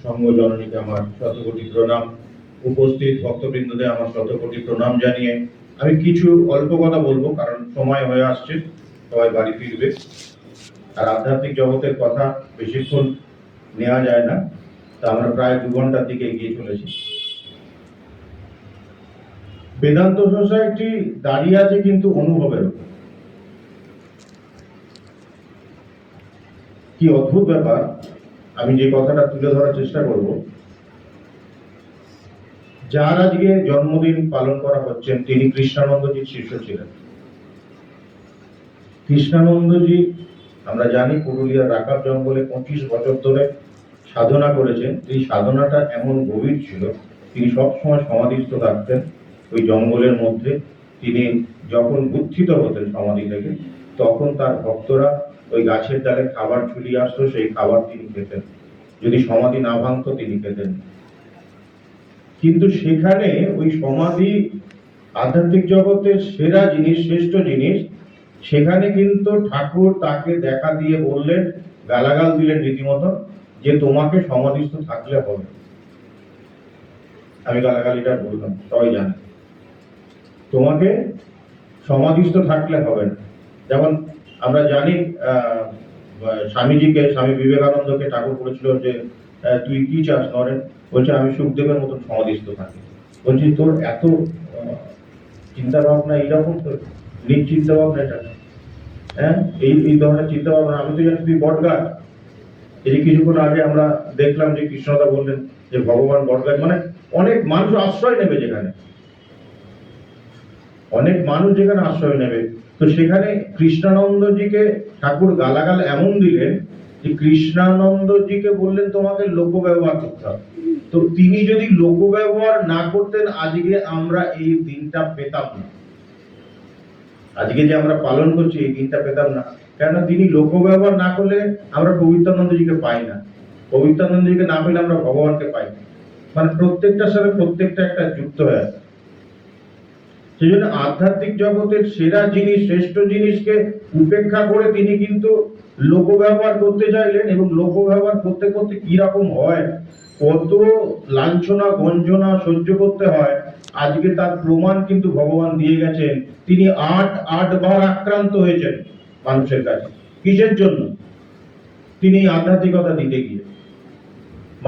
সংঘ জননীকে আমার শতকোটি প্রণাম, উপস্থিত ভক্তবৃন্দদের আমার শতকোটি প্রণাম জানিয়ে আমি কিছু অল্প কথা বলবো, কারণ সময় হয়ে আসছে, সবাই বাড়ি ফিরবে। আর আধ্যাত্মিক জগতের কথা বেশিক্ষণ নেওয়া যায় না, তা আমরা প্রায় 2 ঘন্টার দিকে এগিয়ে চলেছি। বেদান্ত সোসাইটি দাঁড়িয়ে আছে কিন্তু অনুভবের উপর। কি অদ্ভুত ব্যাপার, আমি যে কথাটা তুলে ধরার চেষ্টা করব। যার আজকে জন্মদিন পালন করা হচ্ছেন তিনি কৃষ্ণানন্দজির শিষ্য ছিলেন। কৃষ্ণানন্দজি আমরা জানি পুরুলিয়ার রাকাব জঙ্গলে 25 বছর ধরে সাধনা করেছেন। এই সাধনাটা এমন গভীর ছিল, তিনি সবসময় সমাধিস্থ থাকতেন ওই জঙ্গলের মধ্যে। তিনি যখন উত্থিত হতেন সমাধি থেকে, তখন তার ভক্তরা ওই গাছের ডালে খাবার ঝুলিয়ে আসতো, সেই খাবার তিনি খেতেন। যদি সমাধি না ভাঙত তিনি খেতেন। কিন্তু সেখানে ওই সমাধি আধ্যাত্মিক জগতের সেরা জিনিস, শ্রেষ্ঠ জিনিস। সেখানে কিন্তু ঠাকুর তাকে দেখা দিয়ে বললেন, গালাগাল দিলেন রীতিমতো, যে তোমাকে সমাধিস্থ থাকলে হবে। আমি গালাগালিটা বললাম, সবাই জানে তোমাকে সমাধিস্থ থাকলে হবে না। যেমন আমরা জানি স্বামীজিকে, স্বামী বিবেকানন্দকে ঠাকুর বলেছিল যে তুই কি চাস নরেন? বলছে আমি সুখদেবের মতন সমাধিস্থ থাকি। বলছি তোর এত চিন্তা ভাবনা এইরকম, তো নিজ চিন্তা ভাবনা এটা, হ্যাঁ, এই ধরনের চিন্তা ভাবনা। আমি তো জানি তুই বট গাছ। এই কিছুক্ষণ আগে আমরা দেখলাম যে কৃষ্ণদা বললেন যে ভগবান বট গাছ, মানে অনেক মানুষ আশ্রয় নেবে যেখানে, অনেক মানুষ যেখানে আশ্রয় নেবে। তো সেখানে কৃষ্ণানন্দজিকে ঠাকুর গালাগাল এমন দিলেন যে কৃষ্ণানন্দজিকে বললেন তোমাকে লোক ব্যবহার করতে হবে। তো তিনি যদি লোক ব্যবহার না করতেন, আজকে আমরা এই দিনটা পেতাম না। আজকে যে আমরা পালন করছি এই দিনটা পেতাম না, কেন তিনি লোক ব্যবহার না করলে আমরা পবিত্রানন্দজিকে পাই না। পবিত্রানন্দজিকে না পেলে আমরা ভগবানকে পাই না। মানে প্রত্যেকটার সাথে প্রত্যেকটা একটা যুক্ত হয়ে আছে। সেই জন্য আধ্যাত্মিক জগতের সেরা জিনিস, শ্রেষ্ঠ জিনিসকে উপেক্ষা করে তিনি কিন্তু লোক ব্যবহার করতে চাইলেন। এবং লোক ব্যবহার করতে করতে কি রকম হয়, কত লাঞ্ছনা গঞ্জনা সহ্য করতে হয়, আজকে তার প্রমাণ কিন্তু ভগবান দিয়ে গেছেন। তিনি 8 বার আক্রান্ত হয়েছেন মানুষের কাছে। কিসের জন্য? তিনি আধ্যাত্মিকতা দিতে গিয়ে,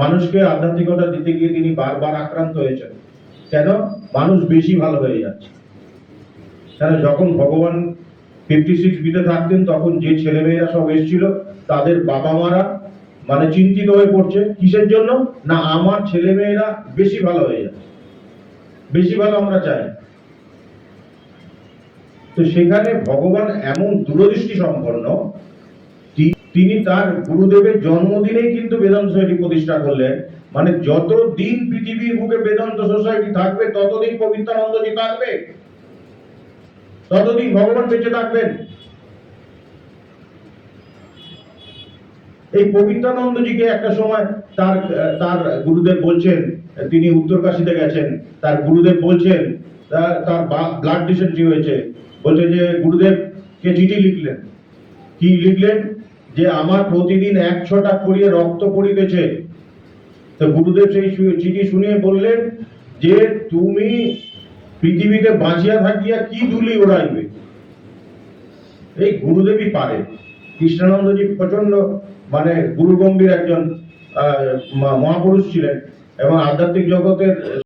মানুষকে আধ্যাত্মিকতা দিতে গিয়ে তিনি বারবার আক্রান্ত হয়েছেন। কেন? মানুষ বেশি ভালো হয়ে যাচ্ছে। কেন? যখন ভগবান 56 বিতে থাকতেন, তখন যে ছেলেমেয়েরা সব এসেছিল, তাদের বাবা মারা মানে চিন্তিত হয়ে পড়ছে। কিসের জন্য? না আমার ছেলেমেয়েরা বেশি ভালো হয়ে যাচ্ছে, বেশি ভালো আমরা চাই। তো সেখানে ভগবান এমন দূরদৃষ্টি সম্পন্ন, তিনি তার গুরুদেবের জন্মদিনেই কিন্তু বেদান্ত সোসাইটি প্রতিষ্ঠা করলেন। মানে যতদিন পৃথিবীর বুকে বেদান্ত সোসাইটি থাকবে, ততদিন পবিত্রানন্দজি থাকবে, ততদিন ভগবান বেঁচে থাকবেন। এই পবিত্রানন্দজিকে একটা সময় তার গুরুদেব বলছেন, তিনি উত্তরকাশীতে গেছেন, তার গুরুদেব বলছেন তার ব্লাড ডিসেন্ট্রি হয়েছে। বলছে যে গুরুদেব কে চিঠি লিখলেন, কি লিখলেন, যে আমার প্রতিদিন 1 ছটা করিয়ে রক্ত পড়িতেছে। তো গুরুদেব সেই চিঠি শুনিয়ে বললেন যে তুমি পৃথিবীতে বাঁচিয়া থাকিয়া কি ধুলি ওড়াইবে। এই গুরুদেবই পারে। কৃষ্ণানন্দজি প্রচন্ড মানে গুরুগম্ভীর একজন মহাপুরুষ ছিলেন এবং আধ্যাত্মিক জগতের